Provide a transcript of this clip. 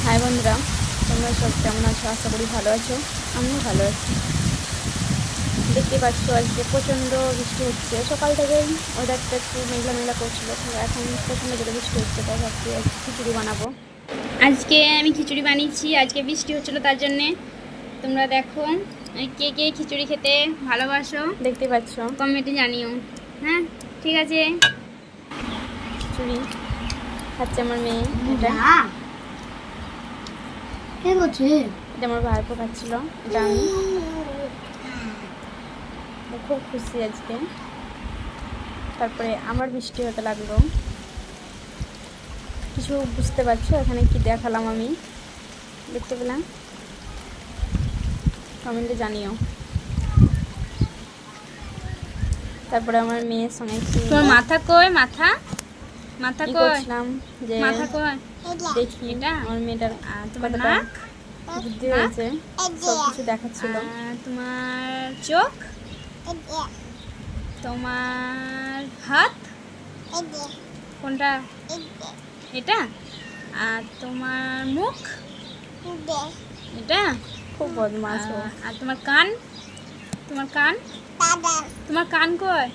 High বন্ধুরা, তোমরা সব কেমন আছো? আশা করি ভালো আছো। আমিও ভালো আছি। দেখতে পাচ্ছ আজকে প্রচণ্ড বৃষ্টি হচ্ছে। সকাল থেকেই ওয়েদারটা একটু মেঘলা মেঘলা করছিলো, এখন প্রচণ্ড জোরে বৃষ্টি হচ্ছে। তাই ভাবছি আজকে খিচুড়ি বানাবো। আজকে আমি খিচুড়ি বানিয়েছি, আজকে বৃষ্টি হচ্ছিলো তার জন্যে। তোমরা দেখো কে কে খিচুড়ি খেতে ভালোবাসো দেখতে পাচ্ছ, কমেন্টে জানিও। হ্যাঁ ঠিক আছে। খিচুড়ি খাচ্ছে আমার মেয়ে। এটা এটা আমার ভাইপো খাচ্ছিল, এটা আমি। খুব খুশি আজকে। তারপরে আমার বৃষ্টি হতে লাগলো। কিছু বুঝতে পারছো এখানে কি দেখালাম আমি? দেখতে পেলাম? কমেন্টে জানিও। তারপরে আমার মেয়ের সঙ্গে তোর মাথা কই? মাথা মাথা কই? করছিলাম যে মাথা কই? দেখি এটা আমার মেয়েটার তোমার কতটা নাক, বুদ্ধি হয়েছে। সব কিছু দেখাচ্ছিল। তোমার চোখ, তোমার হাত কোনটা? এটা। আর তোমার মুখ এটা। খুব বদমাশ ও। আর তোমার কান, তোমার কান, তোমার কান কই?